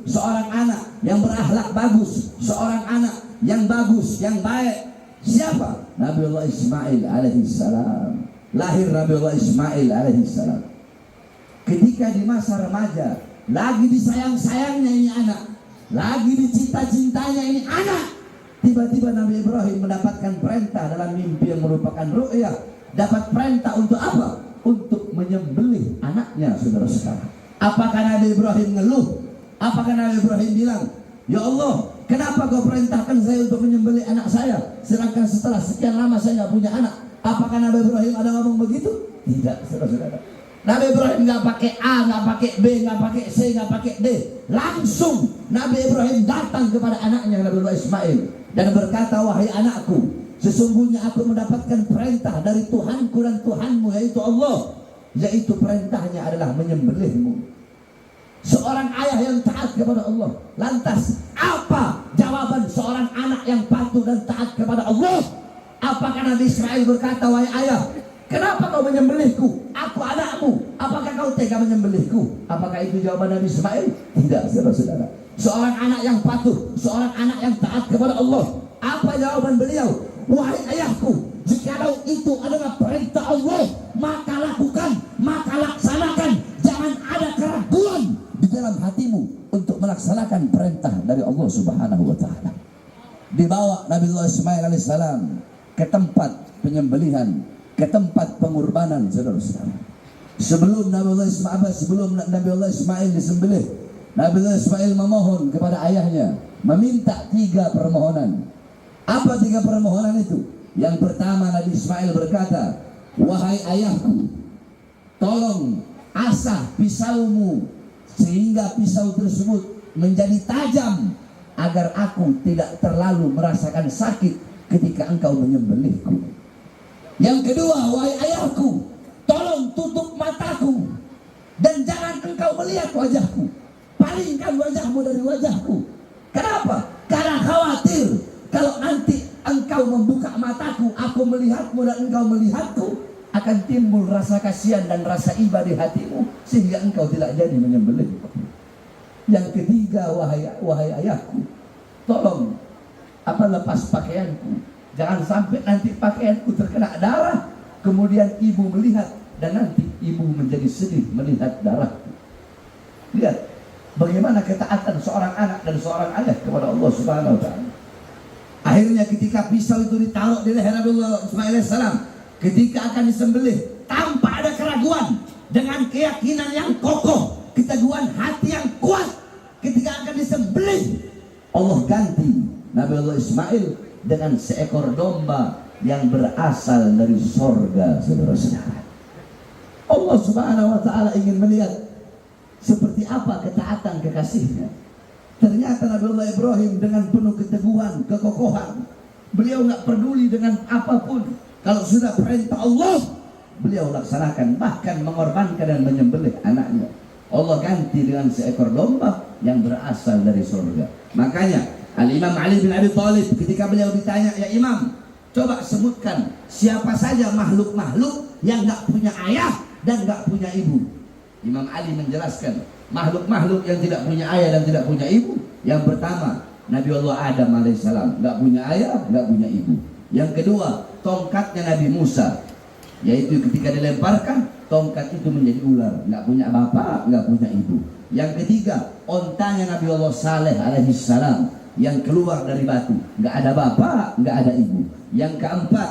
seorang anak yang berakhlak bagus, seorang anak yang bagus, yang baik. Siapa? Nabiullah Ismail alaihissalam. Lahir Nabiullah Ismail alaihissalam. Ketika di masa remaja, lagi disayang-sayangnya ini anak, lagi dicinta-cintanya ini anak, tiba-tiba Nabi Ibrahim mendapatkan perintah dalam mimpi yang merupakan ru'yah. Dapat perintah untuk apa? Untuk menyembelih anaknya, saudara sekalian. Apakah Nabi Ibrahim ngeluh? Apakah Nabi Ibrahim bilang, ya Allah, kenapa kau perintahkan saya untuk menyembelih anak saya, sedangkan setelah sekian lama saya nggak punya anak? Apakah Nabi Ibrahim ada ngomong begitu? Tidak, saudara-saudara. Nabi Ibrahim nggak pakai A, nggak pakai B, nggak pakai C, nggak pakai D. Langsung Nabi Ibrahim datang kepada anaknya Nabiullah Ismail dan berkata, wahai anakku, sesungguhnya aku mendapatkan perintah dari Tuhanku dan Tuhanmu, yaitu Allah, yaitu perintahnya adalah menyembelihmu. Seorang ayah yang taat kepada Allah. Lantas apa jawaban seorang anak yang patuh dan taat kepada Allah? Apakah Nabi Ismail berkata, wahai ayah, kenapa kau menyembelihku? Aku anakmu. Apakah kau tega menyembelihku? Apakah itu jawaban Nabi Ismail? Tidak, saudara-saudara. Seorang anak yang patuh, seorang anak yang taat kepada Allah. Apa jawaban beliau? Wahai ayahku, jikalau itu adalah perintah Allah, maka lakukan, maka laksanakan. Jangan ada keraguan di dalam hatimu untuk melaksanakan perintah dari Allah Subhanahu wa Ta'ala. Dibawa Nabiullah Ismail alaihissalam ke tempat penyembelihan, ke tempat pengorbanan, saudara-saudara. Sebelum Nabiullah Ismail disembelih, Nabiullah Ismail memohon kepada ayahnya, meminta 3 permohonan. Apa 3 permohonan itu? Yang pertama, Nabi Ismail berkata, wahai ayahku, tolong asah pisaumu sehingga pisau tersebut menjadi tajam agar aku tidak terlalu merasakan sakit ketika engkau menyembelihku. Yang kedua, wahai ayahku, tolong tutup mataku dan jangan engkau melihat wajahku. Palingkan wajahmu dari wajahku. Kenapa? Karena khawatir kalau nanti engkau membuka mataku, aku melihatmu dan engkau melihatku, akan timbul rasa kasihan dan rasa iba di hatimu sehingga engkau tidak jadi menyembelihku. Yang ketiga, wahai ayahku, tolong lepas pakaianku. Jangan sampai nanti pakaianku terkena darah, kemudian ibu melihat dan nanti ibu menjadi sedih melihat darahku. Lihat bagaimana ketaatan seorang anak dan seorang ayah kepada Allah Subhanahu wa Ta'ala. Akhirnya ketika pisau itu ditaruh di leher Nabiullah Ismail alaihissalam, ketika akan disembelih, tanpa ada keraguan, dengan keyakinan yang kokoh, keteguhan hati yang kuat, ketika akan disembelih, Allah ganti Nabiullah Ismail dengan seekor domba yang berasal dari sorga, saudara-saudara. Allah Subhanahu wa Ta'ala ingin melihat seperti apa ketaatan kekasihnya. Ternyata Nabiullah Ibrahim dengan penuh keteguhan, kekokohan, beliau nggak peduli dengan apapun. Kalau sudah perintah Allah, beliau laksanakan, bahkan mengorbankan dan menyembelih anaknya. Allah ganti dengan seekor domba yang berasal dari surga. Makanya Al-Imam Ali bin Abi Thalib ketika beliau ditanya, ya Imam, coba sebutkan siapa saja makhluk-makhluk yang nggak punya ayah dan nggak punya ibu. Imam Ali menjelaskan, makhluk-makhluk yang tidak punya ayah dan tidak punya ibu. Yang pertama, Nabiullah Adam alaihissalam, nggak punya ayah, nggak punya ibu. Yang kedua, tongkatnya Nabi Musa, yaitu ketika dilemparkan, tongkat itu menjadi ular, nggak punya bapak, nggak punya ibu. Yang ketiga, ontanya Nabiullah Saleh alaihissalam yang keluar dari batu, nggak ada bapak, nggak ada ibu. Yang keempat,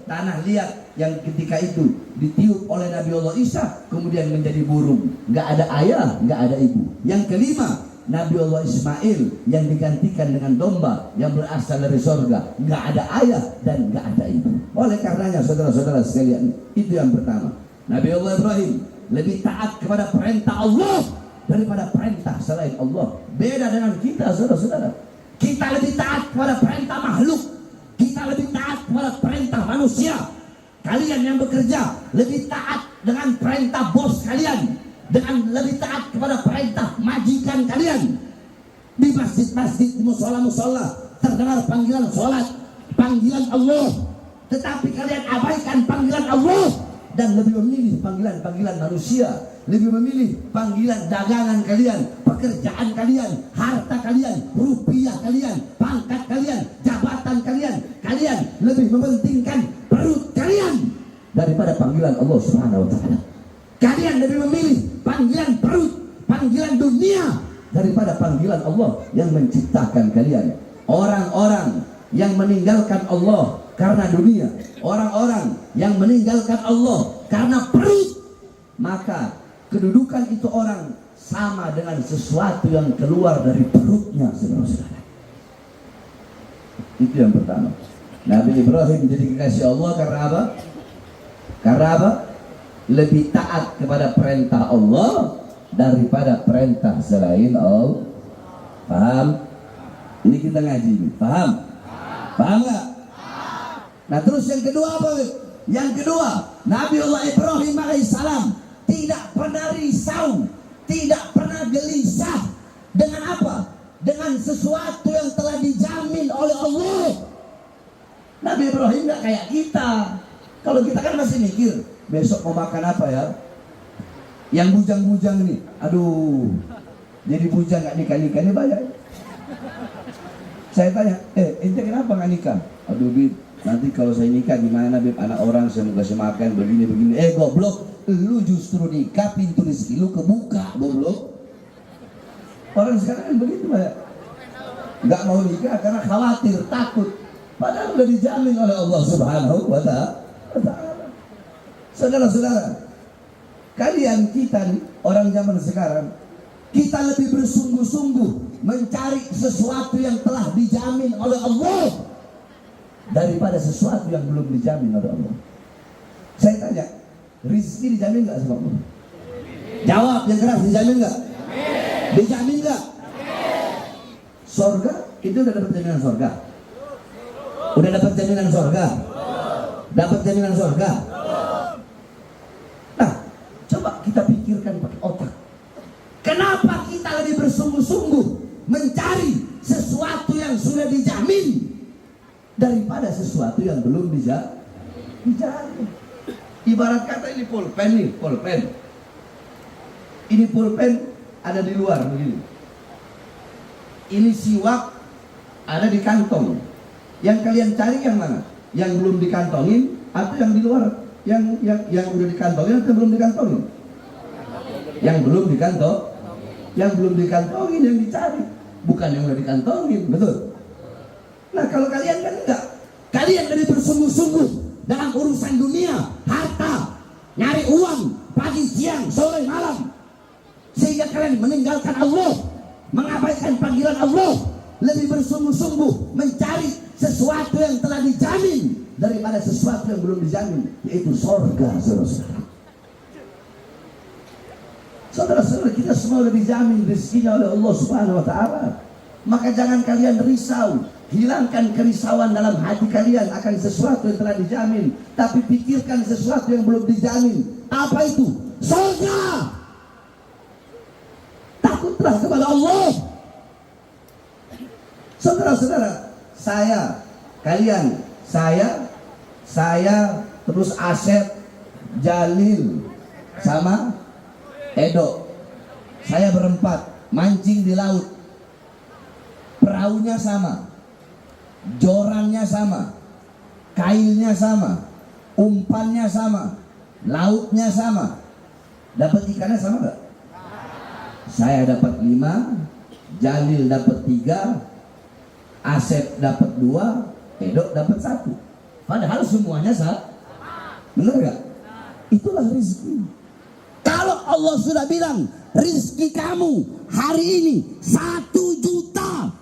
tanah liat yang ketika itu ditiup oleh Nabiullah Isa kemudian menjadi burung, nggak ada ayah, nggak ada ibu. Yang kelima, Nabiullah Ismail yang digantikan dengan domba yang berasal dari sorga, nggak ada ayah dan nggak ada ibu. Oleh karenanya saudara-saudara sekalian, itu yang pertama, Nabiullah Ibrahim lebih taat kepada perintah Allah daripada perintah selain Allah. Beda dengan kita, saudara-saudara. Kita lebih taat kepada perintah makhluk, kita lebih taat kepada perintah manusia. Kalian yang bekerja lebih taat dengan perintah bos kalian, dengan lebih taat kepada perintah majikan kalian. Di masjid-masjid, di musola-musola terdengar panggilan sholat, panggilan Allah, tetapi kalian abaikan panggilan Allah. dan lebih memilih panggilan-panggilan manusia, lebih memilih panggilan dagangan kalian, pekerjaan kalian, harta kalian, rupiah kalian, pangkat kalian, jabatan kalian. Kalian lebih mementingkan perut kalian daripada panggilan Allah Subhanahu wa taala. Kalian lebih memilih panggilan perut, panggilan dunia daripada panggilan Allah yang menciptakan kalian. Orang-orang yang meninggalkan Allah karena dunia, orang-orang yang meninggalkan Allah karena perut, maka kedudukan itu orang sama dengan sesuatu yang keluar dari perutnya, saudara-saudara. Itu yang pertama. Nabi Ibrahim jadi kekasih Allah karena apa? Karena apa? Lebih taat kepada perintah Allah daripada perintah selain Allah. Paham? Ini kita ngaji nih. Paham? Paham nggak? Nah terus yang kedua apa? Yang kedua, Nabi Allah Ibrahim alaihissalam tidak pernah risau, tidak pernah gelisah dengan apa? Dengan sesuatu yang telah dijamin oleh Allah. Nabi Ibrahim nggak kayak kita. Kalau kita kan masih mikir besok mau makan apa ya? Yang bujang-bujang nih, aduh, jadi bujang nggak nikah-nikah ini banyak. Saya tanya, ente kenapa nggak nikah? Aduh Bib, nanti kalau saya nikah gimana Bib? Anak orang saya mau kasih makan begini-begini. Goblok, lu justru nikah pintu rezeki lu kebuka, goblok. Orang sekarang kan begitu banyak. Nggak mau nikah karena khawatir, takut. Padahal udah dijamin oleh Allah Subhanahu wa ta'ala. Saudara-saudara, kalian kita nih, orang zaman sekarang, kita lebih bersungguh-sungguh mencari sesuatu yang telah dijamin oleh Allah daripada sesuatu yang belum dijamin oleh Allah. Saya tanya, rizki dijamin nggak sama Allah? Jawab yang keras, dijamin nggak? Dijamin nggak? Sorga, itu udah dapat jaminan sorga? Udah dapat jaminan sorga? Dapat jaminan sorga? Nah, coba kita pikirkan pakai otak. Kenapa kita lebih bersungguh-sungguh mencari sesuatu yang sudah dijamin daripada sesuatu yang belum dijamin? Ibarat kata ini pulpen nih, pulpen. Ini pulpen ada di luar begini. Ini siwak ada di kantong. Yang kalian cari yang mana? Yang belum dikantongin atau yang di luar? Yang udah dikantongin atau belum dikantongin? Yang belum dikantong. Yang belum dikantongin yang dicari, bukan yang udah dikantongin, betul? Nah kalau kalian kan enggak, kalian lebih bersungguh-sungguh dalam urusan dunia, harta, nyari uang, pagi, siang, sore, malam, sehingga kalian meninggalkan Allah, mengabaikan panggilan Allah, lebih bersungguh-sungguh mencari sesuatu yang telah dijamin daripada sesuatu yang belum dijamin, yaitu surga, saudara-saudara. Saudara-saudara, kita semua sudah dijamin rezekinya oleh Allah Subhanahu wa ta'ala. Maka jangan kalian risau, hilangkan kerisauan dalam hati kalian akan sesuatu yang telah dijamin, tapi pikirkan sesuatu yang belum dijamin. Apa itu? Surga. Takutlah kepada Allah. Saudara-saudara, saya, kalian, saya, terus Asep, Jalil, sama Edo, saya berempat mancing di laut. Perahunya sama, jorannya sama, kailnya sama, umpannya sama, lautnya sama. Dapat ikannya sama gak? Saya dapat 5, Jalil dapat 3, Asep dapat 2, Edo dapat 1. Padahal semuanya sama. Benar gak? Itulah rezeki. Kalau Allah sudah bilang rizki kamu hari ini 1 juta,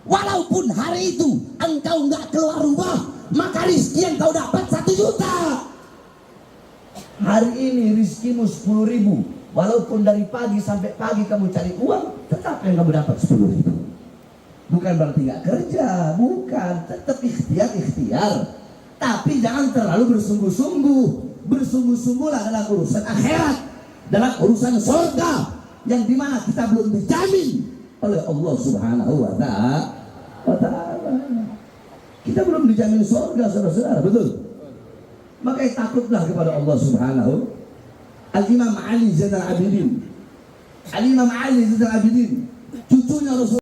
walaupun hari itu engkau nggak keluar rumah, maka rizki yang kau dapat 1 juta. Hari ini rizkimu 10.000, walaupun dari pagi sampai pagi kamu cari uang, tetap yang kamu dapat 10.000. Bukan berarti nggak kerja, bukan, tetap ikhtiar. Tapi jangan terlalu bersungguh-sungguh. Bersungguh-sungguhlah dalam urusan akhirat, dalam urusan surga, yang dimana kita belum dijamin oleh Allah Subhanahu wa ta'ala. Kita belum dijamin surga, saudara-saudara, betul? maka takutlah kepada Allah Subhanahu. Al-Imam Ali Zainal Abidin, Al-Imam Ali Zainal Abidin, cucunya Rasul